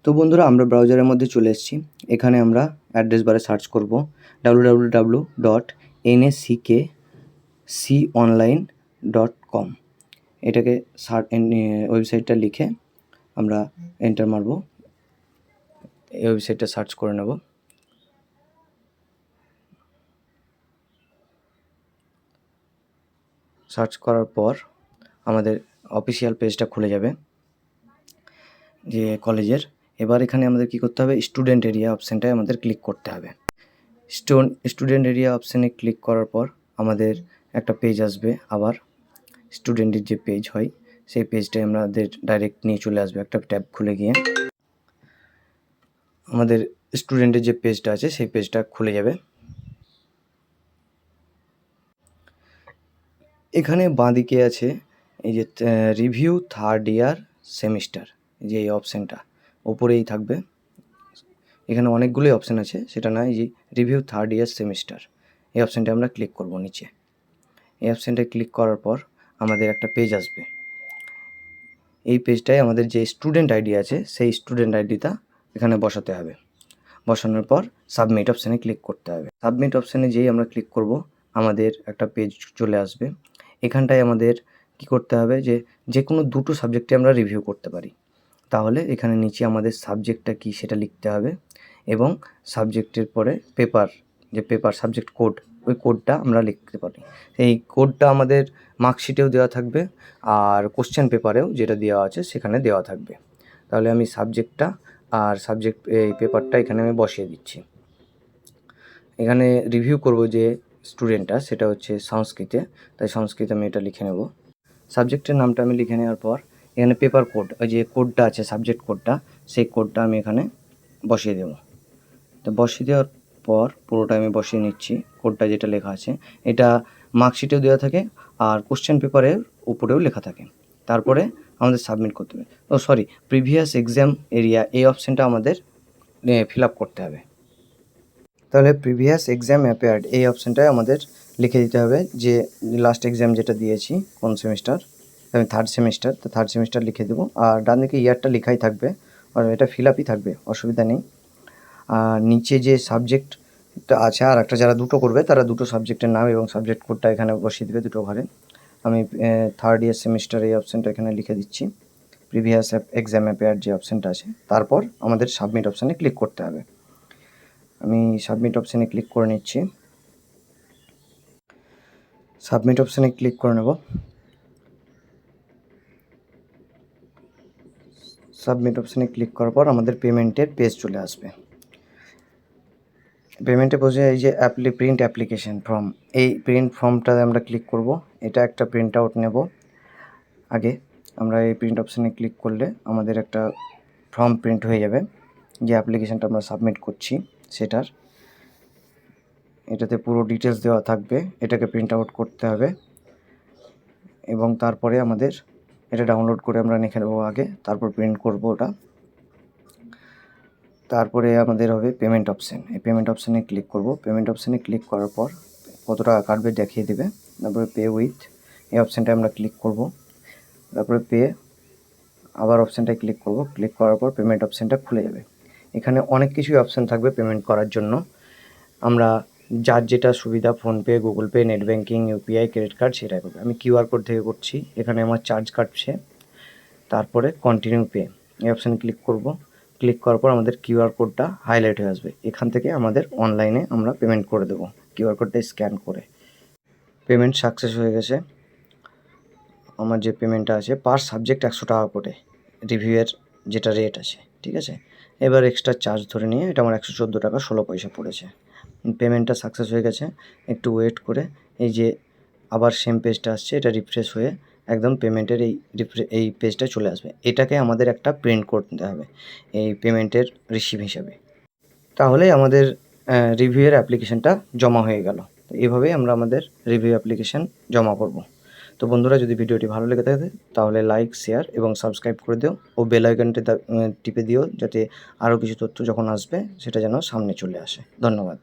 তো বন্ধুরা আমরা ব্রাউজারের মধ্যে চলে এসেছি। এখানে আমরা অ্যাড্রেস বারে সার্চ করব www.nsckonline.com। এটাকে ওয়েবসাইটটা লিখে আমরা এন্টার মারব। এই ওয়েবসাইটটা সার্চ করে নেব। সার্চ করার পর আমাদের অফিসিয়াল পেজটা খুলে যাবে যে কলেজের। এবার এখানে আমাদের কি করতে হবে, স্টুডেন্ট এরিয়া অপশানটায় আমাদের ক্লিক করতে হবে। স্টুডেন্ট এরিয়া অপশানে ক্লিক করার পর আমাদের একটা পেজ আসবে। আবার স্টুডেন্টের যে পেজ হয় সেই পেজটাই আমাদের ডাইরেক্ট নিয়ে চলে আসবে। একটা ট্যাব খুলে গিয়ে আমাদের স্টুডেন্টের যে পেজটা আছে সেই পেজটা খুলে যাবে। এখানে বাঁদিকে আছে এই যে রিভিউ থার্ড ইয়ার সেমিস্টার, যে এই অপশানটা ওপরেই থাকবে। এখানে অনেকগুলোই অপশান আছে, সেটা নয়, যে রিভিউ থার্ড ইয়ার সেমিস্টার এই অপশানটা আমরা ক্লিক করব নিচে। এই অপশানটায় ক্লিক করার পর আমাদের একটা পেজ আসবে। এই পেজটায় আমাদের যে স্টুডেন্ট আইডি আছে সেই স্টুডেন্ট আইডিটা এখানে বসাতে হবে। বসানোর পর সাবমিট অপশানে ক্লিক করতে হবে। সাবমিট অপশানে যেই আমরা ক্লিক করব আমাদের একটা পেজ চলে আসবে। এখানটায় আমাদের কি করতে হবে, যে কোনো দুটো সাবজেক্টে আমরা রিভিউ করতে পারি। তাহলে এখানে নিচে আমাদের সাবজেক্টটা কী সেটা লিখতে হবে এবং সাবজেক্টের পরে পেপার সাবজেক্ট কোড, ওই কোডটা আমরা লিখতে পারি। এই কোডটা আমাদের মার্কশিটেও দেওয়া থাকবে আর কোশ্চেন পেপারেও যেটা দেওয়া আছে সেখানে দেওয়া থাকবে। তাহলে আমি সাবজেক্টটা আর এই পেপারটা এখানে আমি বসিয়ে দিচ্ছি। এখানে রিভিউ করব যে স্টুডেন্টটা, সেটা হচ্ছে সংস্কৃতে, তাই সংস্কৃত আমি এটা লিখে নেব। সাবজেক্টের নামটা আমি লিখে নেওয়ার পর এখানে পেপার কোড, ওই যে কোডটা আছে সাবজেক্ট কোডটা, সেই কোডটা আমি এখানে বসিয়ে দেব। তো বসিয়ে দেওয়ার পর পুরোটা আমি বসিয়ে নিচ্ছি। কোডটা যেটা লেখা আছে এটা মার্কশিটেও দেওয়া থাকে আর কোশ্চেন পেপারের উপরেও লেখা থাকে। তারপরে আমাদের সাবমিট করতে হবে। প্রিভিয়াস এক্সাম এরিয়া এই অপশানটা আমাদের ফিল আপ করতে হবে। তাহলে প্রিভিয়াস এক্সাম অ্যাপিয়ার্ড এই অপশানটায় আমাদের লিখে দিতে হবে যে লাস্ট এক্সাম যেটা দিয়েছি কোন সেমিস্টার, আমি থার্ড সেমিস্টার, তো থার্ড সেমিস্টার লিখে দেবো। আর ডান দিকে ইয়ারটা লেখাই থাকবে আর এটা ফিল আপই থাকবে, অসুবিধা নেই। আর নিচে যে সাবজেক্টটা আছে আর একটা, যারা দুটো করবে তারা দুটো সাবজেক্টের নাম এবং সাবজেক্ট কোডটা এখানে বসিয়ে দেবে দুটো ঘরে। আমি থার্ড ইয়ার সেমিস্টার এই অপশানটা এখানে লিখে দিচ্ছি, প্রিভিয়াস এক্সাম অ্যাপিয়ার্ড যে অপশানটা আছে। তারপর আমাদের সাবমিট অপশানে ক্লিক করতে হবে। আমি সাবমিট অপশানে ক্লিক করে নিচ্ছি। সাবমিট অপশানে ক্লিক করে নেব। সাবমিট অপশানে ক্লিক করার পর আমাদের পেমেন্টের পেজ চলে আসবে। পেমেন্টে বসে এই যে প্রিন্ট অ্যাপ্লিকেশন ফর্ম, এই প্রিন্ট ফর্মটাতে আমরা ক্লিক করব। এটা একটা প্রিন্ট আউট নেব। আগে আমরা এই প্রিন্ট অপশানে ক্লিক করলে আমাদের একটা ফর্ম প্রিন্ট হয়ে যাবে, যে অ্যাপ্লিকেশানটা আমরা সাবমিট করছি সেটার। এটাতে পুরো ডিটেলস দেওয়া থাকবে, এটাকে প্রিন্ট আউট করতে হবে এবং তারপরে আমাদের এটা ডাউনলোড করে আমরা লিখে নেবো আগে, তারপর প্রিন্ট করব ওটা। তারপরে আমাদের হবে পেমেন্ট অপশান। এই পেমেন্ট অপশানে ক্লিক করব। পেমেন্ট অপশানে ক্লিক করার পর কত টাকা কাটবে দেখিয়ে দেবে। তারপরে পে উইথ এই অপশানটায় আমরা ক্লিক করব। তারপরে পে আবার অপশানটায় ক্লিক করব। ক্লিক করার পর পেমেন্ট অপশানটা খুলে যাবে। এখানে অনেক কিছুই অপশান থাকবে পেমেন্ট করার জন্য। আমরা যার যেটা সুবিধা, PhonePe, Google pay, net banking, UPI, credit card, সেটাই করবে। আমি কিউআর কোড থেকে করছি, এখানে আমার চার্জ কাটছে। তারপরে কন্টিনিউ পে এই অপশানে ক্লিক করব। ক্লিক করার পর আমাদের কিউআর কোডটা হাইলাইট হয়ে আসবে। এখান থেকে আমাদের অনলাইনে আমরা পেমেন্ট করে দেবো কিউআর কোডটা স্ক্যান করে। পেমেন্ট সাকসেস হয়ে গেছে। আমার যে পেমেন্টটা আছে পার সাবজেক্ট 100 টাকা করে রিভিউয়ের যেটা রেট আছে, ঠিক আছে। এবার এক্সট্রা চার্জ ধরে নিয়ে এটা আমার 114 টাকা 16 পয়সা পড়েছে। পেমেন্টটা সাকসেস হয়ে গেছে। একটু ওয়েট করে এই যে আবার সেম পেজটা আসছে, এটা রিফ্রেশ হয়ে একদম পেমেন্টের এই পেজটা চলে আসবে। এটাকে আমাদের একটা প্রিন্ট করতে হবে এই পেমেন্টের রিসিভ হিসাবে। তাহলেই আমাদের রিভিউয়ের অ্যাপ্লিকেশানটা জমা হয়ে গেল। তো এইভাবেই আমরা আমাদের রিভিউ অ্যাপ্লিকেশান জমা করব। তো বন্ধুরা, যদি ভিডিওটি ভালো লেগে থাকে তাহলে লাইক, শেয়ার এবং সাবস্ক্রাইব করে দিও ও বেল আইকনটি টিপে দিও, যাতে আরও কিছু তথ্য যখন আসবে সেটা যেন সামনে চলে আসে। ধন্যবাদ।